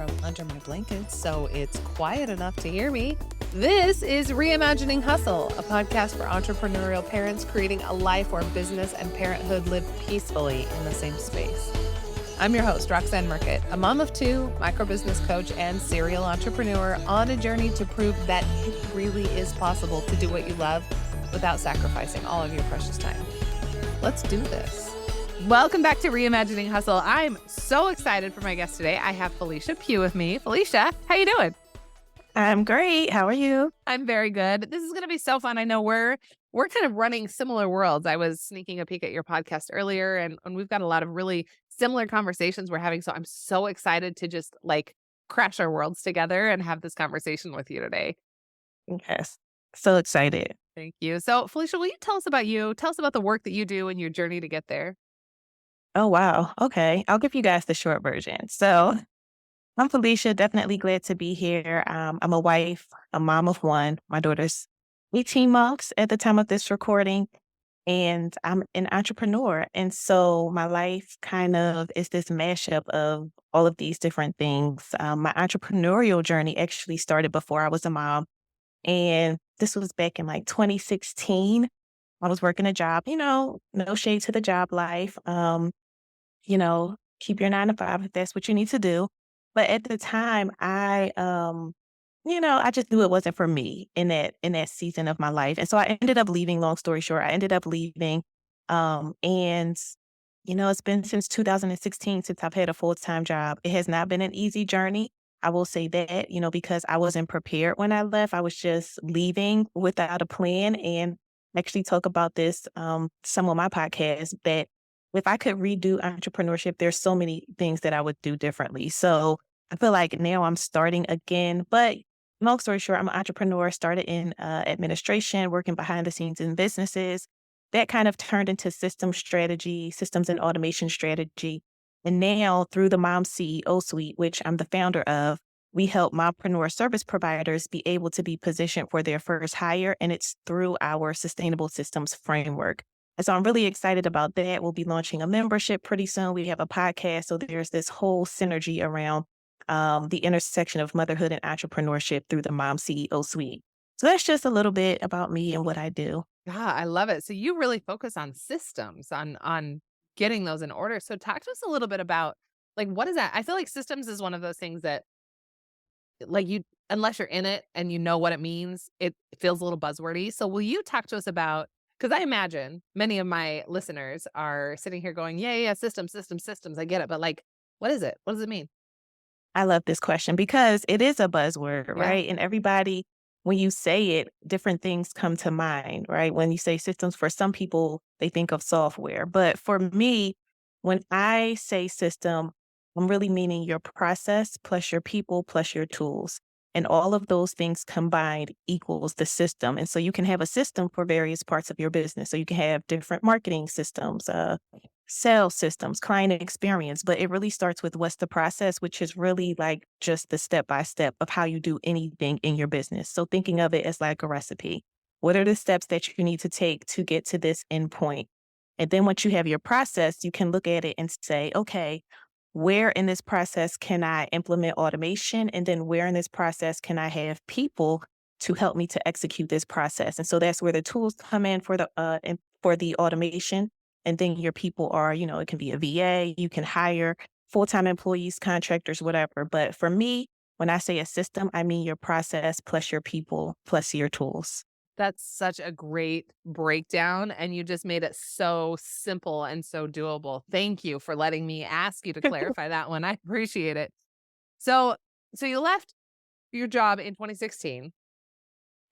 from under my blankets, so it's quiet enough to hear me. This is Reimagining Hustle, a podcast for entrepreneurial parents creating a life where business and parenthood live peacefully in the same space. I'm your host, Roxanne Merkett, a mom of two, microbusiness coach, and serial entrepreneur on a journey to prove that it really is possible to do what you love without sacrificing all of your precious time. Let's do this. Welcome back to Reimagining Hustle. I'm so excited for my guest today. I have Phylicia Pough with me. Phylicia, how you doing? I'm great. How are you? I'm very good. This is going to be so fun. I know we're kind of running similar worlds. I was sneaking a peek at your podcast earlier, and we've got a lot of really similar conversations we're having. So I'm so excited to just crash our worlds together and have this conversation with you today. Yes. So excited. Thank you. So Phylicia, will you tell us about you? Tell us about the work that you do and your journey to get there. Oh, wow. Okay. I'll give you guys the short version. So I'm Phylicia, definitely glad to be here. I'm a wife, a mom of one. My daughter's 18 months at the time of this recording, and I'm an entrepreneur. And so my life kind of is this mashup of all of these different things. My entrepreneurial journey actually started before I was a mom. And this was back in 2016. I was working a job, no shade to the job life. Keep your 9 to 5 if that's what you need to do. But at the time, I just knew it wasn't for me in that season of my life. And so I ended up leaving, long story short, I ended up leaving. And it's been since 2016 since I've had a full-time job. It has not been an easy journey. I will say that, because I wasn't prepared when I left. I was just leaving without a plan, and actually talk about this some of my podcasts, that if I could redo entrepreneurship, there's so many things that I would do differently. So I feel like now I'm starting again. But long story short, I'm an entrepreneur, started in administration, working behind the scenes in businesses. That kind of turned into systems and automation strategy. And now through the Mom CEO Suite, which I'm the founder of, we help mompreneur service providers be able to be positioned for their first hire. And it's through our sustainable systems framework. And so I'm really excited about that. We'll be launching a membership pretty soon. We have a podcast. So there's this whole synergy around the intersection of motherhood and entrepreneurship through the Mom CEO Suite. So that's just a little bit about me and what I do. Yeah, I love it. So you really focus on systems, on getting those in order. So talk to us a little bit about what is that? I feel like systems is one of those things that you unless you're in it and you know what it means, it feels a little buzzwordy. So will you talk to us about, because I imagine many of my listeners are sitting here going, yeah, systems, systems, systems. I get it. But what is it? What does it mean? I love this question because it is a buzzword, Yeah. right? And everybody, when you say it, different things come to mind, right? When you say systems, for some people, they think of software. But for me, when I say system, I'm really meaning your process plus your people plus your tools. And all of those things combined equals the system. And so you can have a system for various parts of your business. So you can have different marketing systems, sales systems, client experience, but it really starts with what's the process, which is really just the step by step of how you do anything in your business. So thinking of it as like a recipe. What are the steps that you need to take to get to this end point? And then once you have your process, you can look at it and say, okay, where in this process can I implement automation? And then where in this process can I have people to help me to execute this process? And so that's where the tools come in for the automation. And then your people are, it can be a VA, you can hire full-time employees, contractors, whatever. But for me, when I say a system, I mean your process plus your people plus your tools. That's such a great breakdown, and you just made it so simple and so doable. Thank you for letting me ask you to clarify that one. I appreciate it. So you left your job in 2016,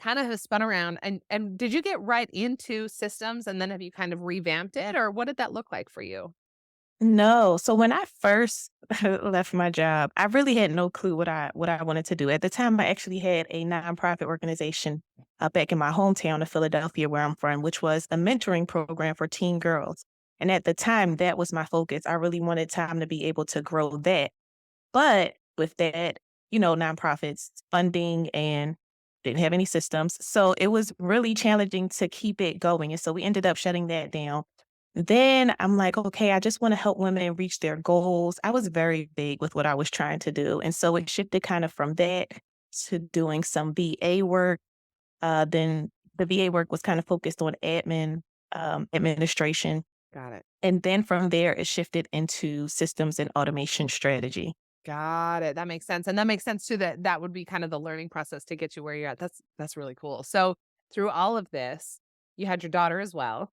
kind of have spun around, and did you get right into systems, and then have you kind of revamped it, or what did that look like for you? No. So when I first left my job, I really had no clue what I wanted to do. At the time, I actually had a nonprofit organization back in my hometown of Philadelphia, where I'm from, which was a mentoring program for teen girls. And at the time, that was my focus. I really wanted time to be able to grow that. But with that, nonprofits funding and didn't have any systems. So it was really challenging to keep it going. And so we ended up shutting that down. Then I'm like, okay, I just want to help women reach their goals. I was very big with what I was trying to do. And so it shifted kind of from that to doing some VA work. Then the VA work was kind of focused on administration. Got it. And then from there, it shifted into systems and automation strategy. Got it. That makes sense. And that makes sense too that that would be kind of the learning process to get you where you're at. That's really cool. So, through all of this, you had your daughter as well.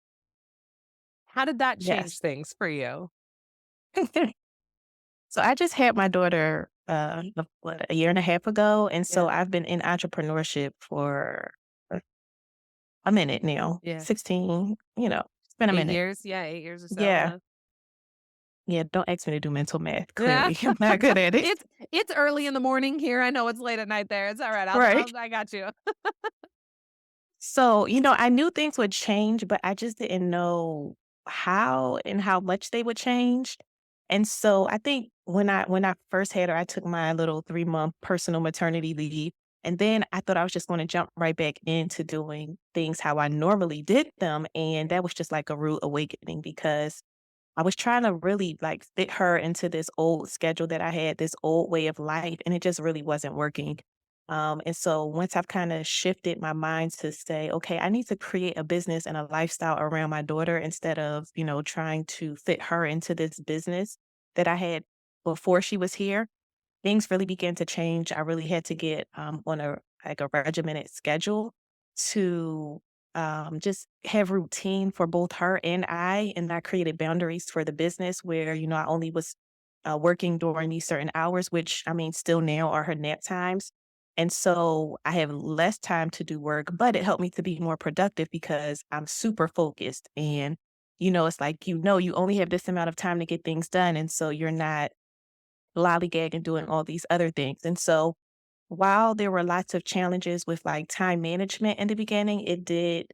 How did that change Yes. things for you? So I just had my daughter, a year and a half ago. And so Yeah. I've been in entrepreneurship for a minute now, Yeah. 16, it's been a 8 minute. years? Yeah, 8 years or so, Yeah. huh? Yeah. Don't ask me to do mental math. Yeah. Clearly, I'm not good at it. It's early in the morning here. I know it's late at night there. It's all right. Right. I got you. So, I knew things would change, but I just didn't know how and how much they would change. And so I think when I first had her, I took my little 3-month personal maternity leave. And then I thought I was just going to jump right back into doing things how I normally did them. And that was just like a rude awakening because I was trying to really like fit her into this old schedule that I had, this old way of life, and it just really wasn't working. And so once I've kind of shifted my mind to say, okay, I need to create a business and a lifestyle around my daughter instead of, trying to fit her into this business that I had before she was here, things really began to change. I really had to get on a regimented schedule to just have routine for both her and I. And I created boundaries for the business where, I only was working during these certain hours, which I mean, still now are her nap times. And so I have less time to do work, but it helped me to be more productive because I'm super focused. And, it's like, you only have this amount of time to get things done. And so you're not lollygagging doing all these other things. And so while there were lots of challenges with like time management in the beginning, it did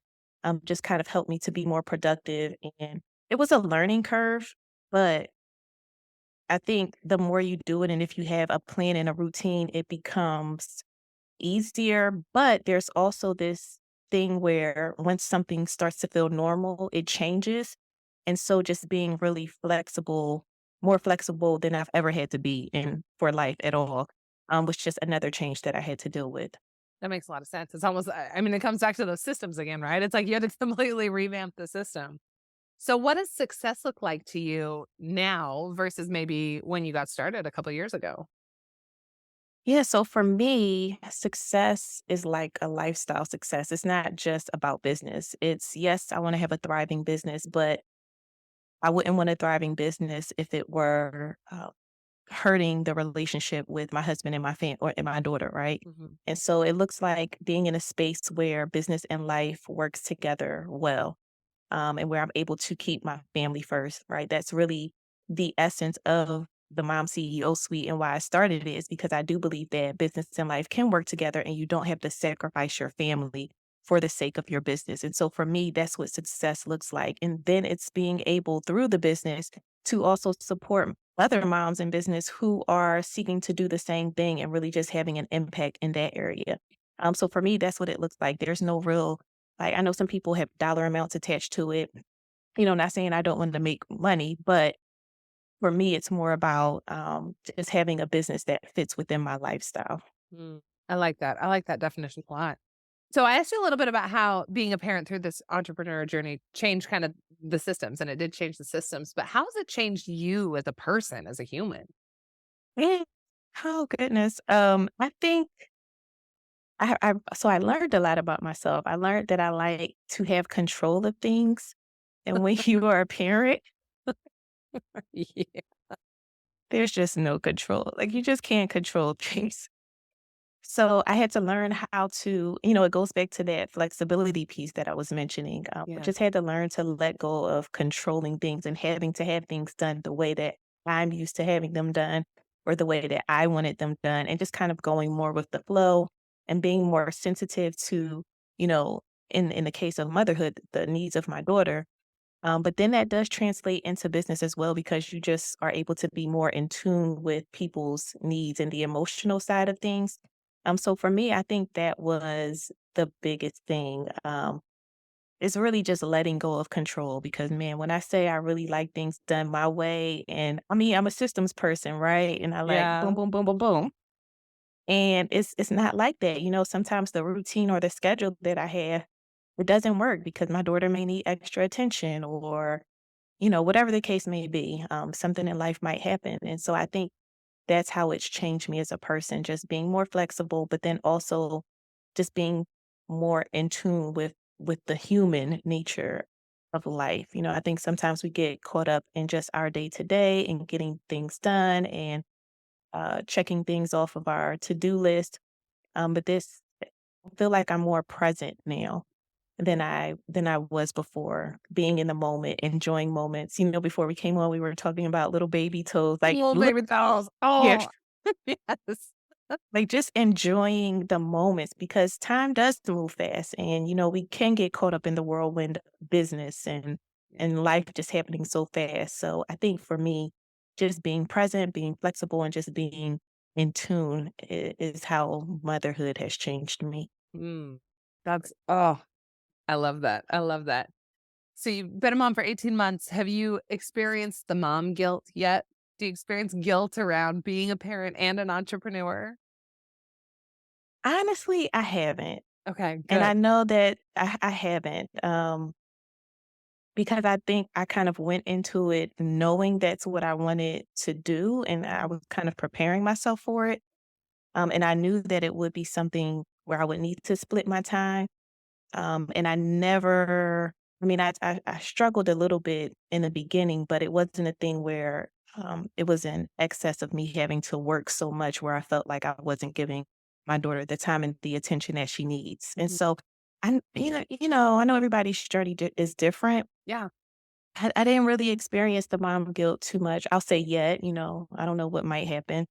just kind of help me to be more productive. And it was a learning curve, but I think the more you do it, and if you have a plan and a routine, it becomes easier. But there's also this thing where once something starts to feel normal, it changes. And so just being really flexible, more flexible than I've ever had to be in for life at all, was just another change that I had to deal with. That makes a lot of sense. It's almost I mean, it comes back to those systems again, right? It's like you had to completely revamp the system. So what does success look like to you now versus maybe when you got started a couple years ago? Yeah, so for me, success is like a lifestyle success. It's not just about business. It's yes, I want to have a thriving business, but I wouldn't want a thriving business if it were hurting the relationship with my husband and my daughter, right? Mhm. And so it looks like being in a space where business and life works together well, and where I'm able to keep my family first, right? That's really the essence of the Mom CEO Suite and why I started it is because I do believe that business and life can work together and you don't have to sacrifice your family for the sake of your business. And so for me, that's what success looks like. And then it's being able through the business to also support other moms in business who are seeking to do the same thing and really just having an impact in that area. So for me, that's what it looks like. There's no real like, I know some people have dollar amounts attached to it. Not saying I don't want to make money, but for me, it's more about just having a business that fits within my lifestyle. Mm. I like that. I like that definition a lot. So I asked you a little bit about how being a parent through this entrepreneur journey changed kind of the systems, and it did change the systems, but how has it changed you as a person, as a human? Mm. Oh goodness. I think I learned a lot about myself. I learned that I like to have control of things, and when you are a parent, Yeah. there's just no control. Like you just can't control things. So I had to learn how to, it goes back to that flexibility piece that I was mentioning. I Yeah. just had to learn to let go of controlling things and having to have things done the way that I'm used to having them done or the way that I wanted them done, and just kind of going more with the flow and being more sensitive to, you know, in the case of motherhood, the needs of my daughter. But then that does translate into business as well because you just are able to be more in tune with people's needs and the emotional side of things. So for me, I think that was the biggest thing. it's really just letting go of control because, man, when I say I really like things done my way, and I mean, I'm a systems person, right? And I like boom, Yeah. boom, boom, boom, boom. And it's not like that. Sometimes the routine or the schedule that I have, it doesn't work because my daughter may need extra attention or, whatever the case may be. Something in life might happen. And so I think that's how it's changed me as a person, just being more flexible, but then also just being more in tune with the human nature of life. I think sometimes we get caught up in just our day to day and getting things done and checking things off of our to-do list. But I feel like I'm more present now than I was before, being in the moment, enjoying moments. Before we came on, we were talking about little baby toes, like Little look, baby dolls. yeah, Oh, yes. like just enjoying the moments because time does move fast, and we can get caught up in the whirlwind of business and life just happening so fast. So I think for me, just being present, being flexible, and just being in tune is how motherhood has changed me. Mm, oh, I love that. I love that. So you've been a mom for 18 months. Have you experienced the mom guilt yet? Do you experience guilt around being a parent and an entrepreneur? Honestly, I haven't, Okay, and I good. know that I haven't. Because I think I kind of went into it knowing that's what I wanted to do, and I was kind of preparing myself for it. And I knew that it would be something where I would need to split my time. And I never, I mean, I struggled a little bit in the beginning, but it wasn't a thing where it was in excess of me having to work so much where I felt like I wasn't giving my daughter the time and the attention that she needs. And Mhm. so I know everybody's journey is different. Yeah. I didn't really experience the mom guilt too much. I'll say yet, I don't know what might happen.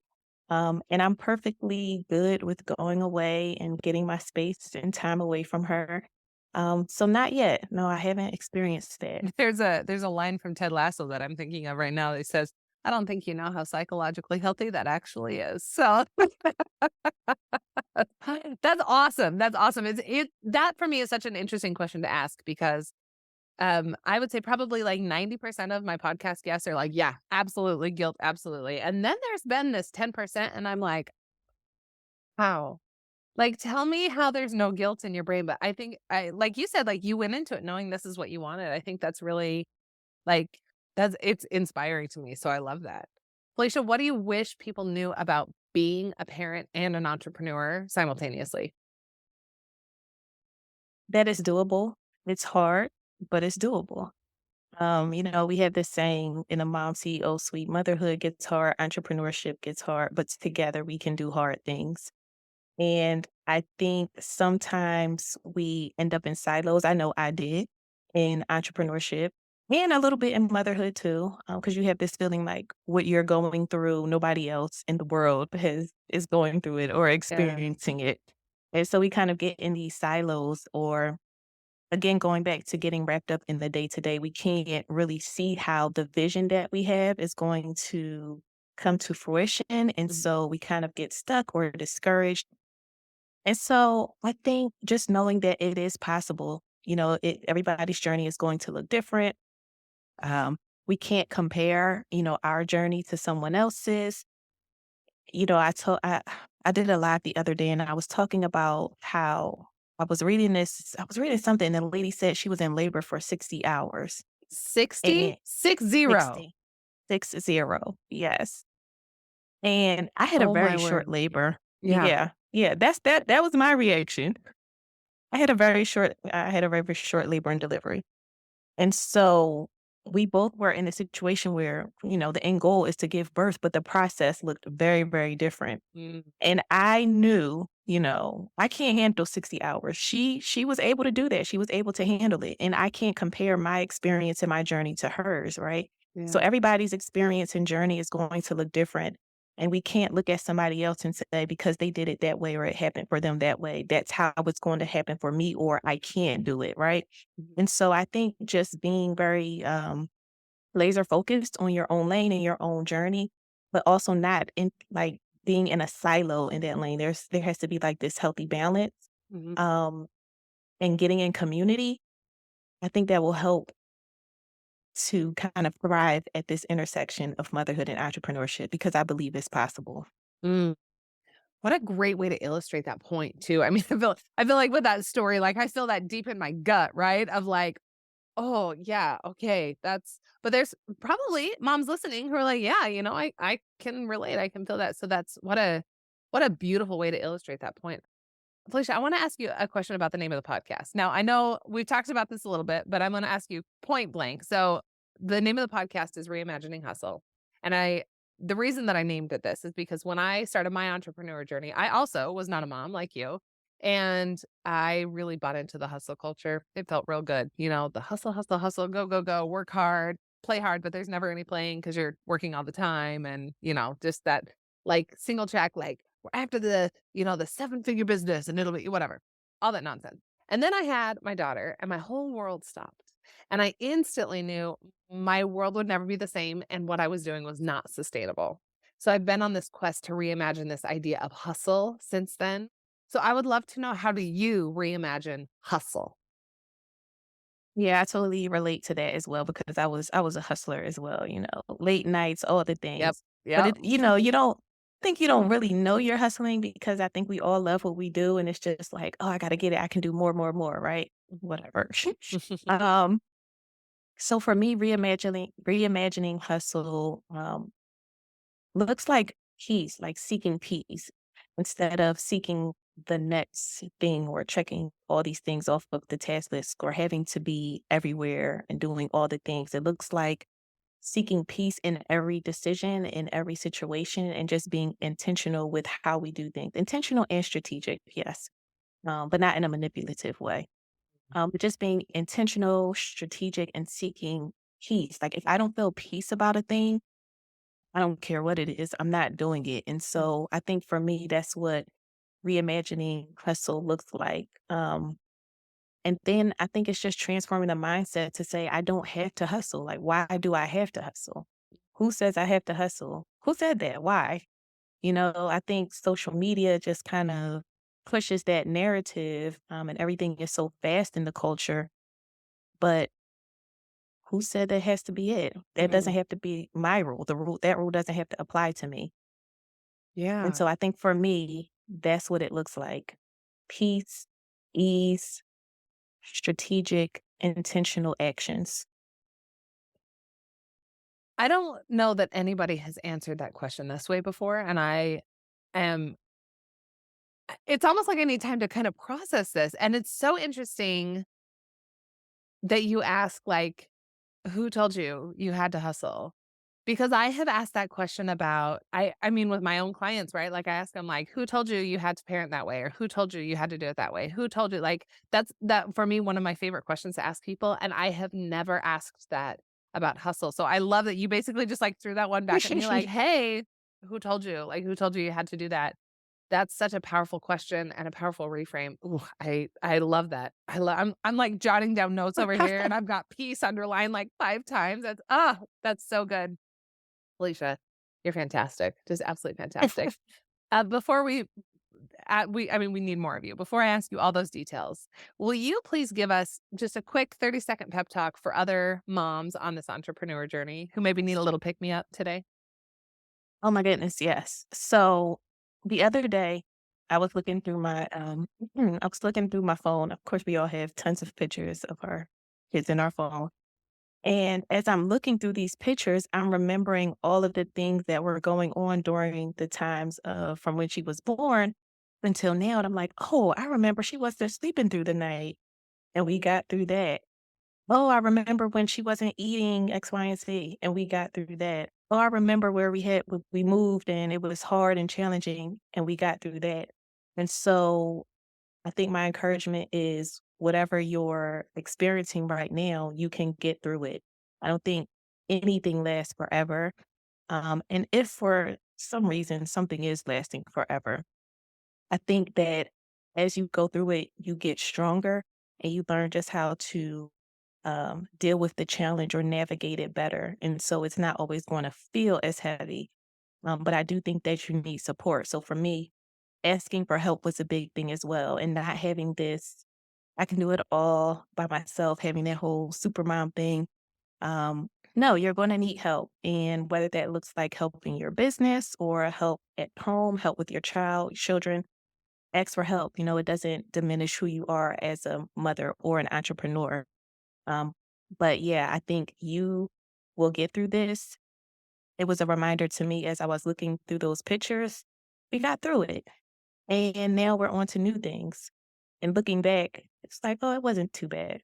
And I'm perfectly good with going away and getting my space and time away from her. So not yet. No, I haven't experienced that. There's a line from Ted Lasso that I'm thinking of right now that says, "I don't think you know how psychologically healthy that actually is." So that's awesome. That's awesome. That for me is such an interesting question to ask because I would say probably like 90% of my podcast guests are like, yeah, absolutely, guilt, absolutely. And then there's been this 10%, and I'm like, how? Like, tell me how there's no guilt in your brain. But I think like you said, like you went into it knowing this is what you wanted. I think that's really like it's inspiring to me. So I love that. Felicia, what do you wish people knew about being a parent and an entrepreneur simultaneously? That is doable. It's hard, but it's doable. We have this saying in a mom CEO suite, motherhood gets hard, entrepreneurship gets hard, but together we can do hard things. And I think sometimes we end up in silos. I know I did in entrepreneurship and a little bit in motherhood too, because you have this feeling like what you're going through, nobody else in the world is going through it or Yeah. experiencing it. And so we kind of get in these silos, or again, going back to getting wrapped up in the day to day, we can't really see how the vision that we have is going to come to fruition. And Mhm. so we kind of get stuck or discouraged, and so I think just knowing that it is possible, everybody's journey is going to look different. We can't compare, our journey to someone else's. I did a live the other day and I was talking about how I was reading something and the lady said she was in labor for 60 hours. 60? And 60. 60, 60, yes. And I had a Oh my very short word. labor. Yeah. Yeah. Yeah. That was my reaction. I had a very short labor and delivery. And so we both were in a situation where, the end goal is to give birth, but the process looked very, very different. Mm, And I knew, I can't handle 60 hours. She was able to do that. She was able to handle it. And I can't compare my experience and my journey to hers, right? So yeah. everybody's experience and journey is going to look different. And we can't look at somebody else and say, because they did it that way or it happened for them that way, that's how it's going to happen for me, or I can't do it, right? Mhm. And so I think just being very laser focused on your own lane and your own journey, but also not in like being in a silo in that lane. There has to be like this healthy balance, Mhm. um, and getting in community. I think that will help to kind of thrive at this intersection of motherhood and entrepreneurship because I believe it's possible. Mm. What a great way to illustrate that point too. I mean, I feel like with that story, like I feel that deep in my gut, right? Of like, oh yeah, okay, but there's probably moms listening who are like, yeah, I can relate. I can feel that. So that's what a beautiful way to illustrate that point. Felicia, I want to ask you a question about the name of the podcast. Now, I know we've talked about this a little bit, but I'm going to ask you point blank. So, the name of the podcast is Reimagining Hustle. And the reason that I named it this is because when I started my entrepreneur journey, I also was not a mom like you. And I really bought into the hustle culture. It felt real good. The hustle, hustle, hustle, go, go, go, work hard, play hard, but there's never any playing because you're working all the time. And, just that like single track, like we're after the seven-figure business and it'll be whatever, all that nonsense. And then I had my daughter and my whole world stopped. And I instantly knew my world would never be the same and what I was doing was not sustainable. So I've been on this quest to reimagine this idea of hustle since then. So I would love to know, how do you reimagine hustle? Yeah, I totally relate to that as well because I was a hustler as well, late nights, all the Yep. things. But Yep. you don't think you don't really know you're hustling because I think we all love what we do and it's just like, oh, I gotta get it. I can do more, more, more, right? Whatever. um, so for me, reimagining hustle, looks like peace, like seeking peace instead of seeking the next thing or checking all these things off of the task list or having to be everywhere and doing all the things. It looks like seeking peace in every decision, in every situation, and just being intentional with how we do things. Intentional and strategic, yes, but not in a manipulative way. But just being intentional, strategic, and seeking peace. Like if I don't feel peace about a thing, I don't care what it is, I'm not doing it. And so I think for me, that's what reimagining hustle looks like. And then I think it's just transforming the mindset to say, I don't have to hustle. Like, why do I have to hustle? Who says I have to hustle? Who said that? Why? I think social media just kind of pushes that narrative, and everything is so fast in the culture. But who said that has to be it? That doesn't Mm, have to be my rule. That rule doesn't have to apply to me. And yeah. so I think for me, that's what it looks like. Peace, ease, strategic, intentional actions. I don't know that anybody has answered that question this way before. And am, it's almost like I need time to kind of process this. And it's so interesting that you ask, like, who told you you had to hustle? Because I have asked that question about, I mean, with my own clients, right? Like I ask them, like, who told you you had to parent that way? Or who told you you had to do it that way? Who told you? Like, that's that for me, one of my favorite questions to ask people. And I have never asked that about hustle. So I love that you basically just like threw that one back at me, like, hey, who told you? Like, who told you you had to do that? That's such a powerful question and a powerful reframe. Ooh, I love that. I'm like jotting down notes over here and I've got peace underlined like 5 times. That's so good. Felicia, you're fantastic. Just absolutely fantastic. Before I mean, we need more of you. Before I ask you all those details, will you please give us just a quick 30-second pep talk for other moms on this entrepreneur journey who maybe need a little pick me up today? Oh my goodness, yes. So the other day, I was looking through my I was looking through my phone. Of course, we all have tons of pictures of our kids in our phone. And as I'm looking through these pictures, I'm remembering all of the things that were going on during the times from when she was born until now. And I'm like, oh, I remember she wasn't sleeping through the night. And we got through that. Oh, I remember when she wasn't eating X, Y, and Z, and we got through that. Oh, I remember where we moved and it was hard and challenging, and we got through that. And so I think my encouragement is whatever you're experiencing right now, you can get through it. I don't think anything lasts forever. And if for some reason something is lasting forever, I think that as you go through it, you get stronger and you learn just how to deal with the challenge or navigate it better. And so it's not always going to feel as heavy. But I do think that you need support. So for me, asking for help was a big thing as well, and not having this. I can do it all by myself, having that whole super mom thing. No, you're going to need help. And whether that looks like help in your business or help at home, help with your children, ask for help. It doesn't diminish who you are as a mother or an entrepreneur. Um, but yeah, I think you will get through this. It was a reminder to me as I was looking through those pictures. We got through it. And now we're on to new things. And looking back, it's like, oh, it wasn't too bad.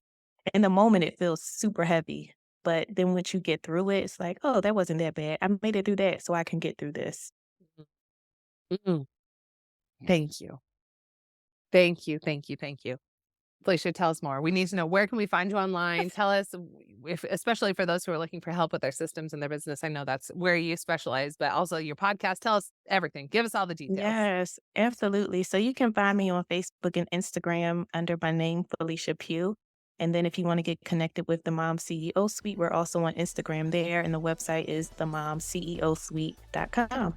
In the moment, it feels super heavy. But then once you get through it, it's like, oh, that wasn't that bad. I made it through that, so I can get through this. Mm. Thank you. Thank you. Thank you. Thank you. Phylicia, tell us more. We need to know, where can we find you online? Tell us, if, especially for those who are looking for help with their systems and their business. I know that's where you specialize, but also your podcast. Tell us everything. Give us all the details. Yes, absolutely. So you can find me on Facebook and Instagram under my name, Phylicia Pough. And then if you want to get connected with the Mom CEO Suite, we're also on Instagram there. And the website is themomceosuite.com.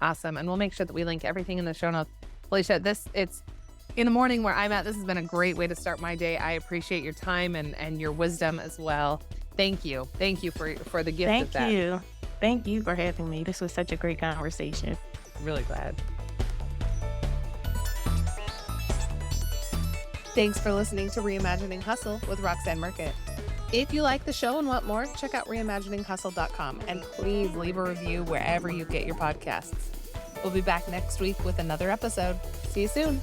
Awesome. And we'll make sure that we link everything in the show notes. Phylicia, it's in the morning where I'm at. This has been a great way to start my day. I appreciate your time and your wisdom as well. Thank you. Thank you for the gift of that. Thank you. Thank you for having me. This was such a great conversation. Really glad. Thanks for listening to Reimagining Hustle with Roxanne Merkett. If you like the show and want more, check out reimagininghustle.com and please leave a review wherever you get your podcasts. We'll be back next week with another episode. See you soon.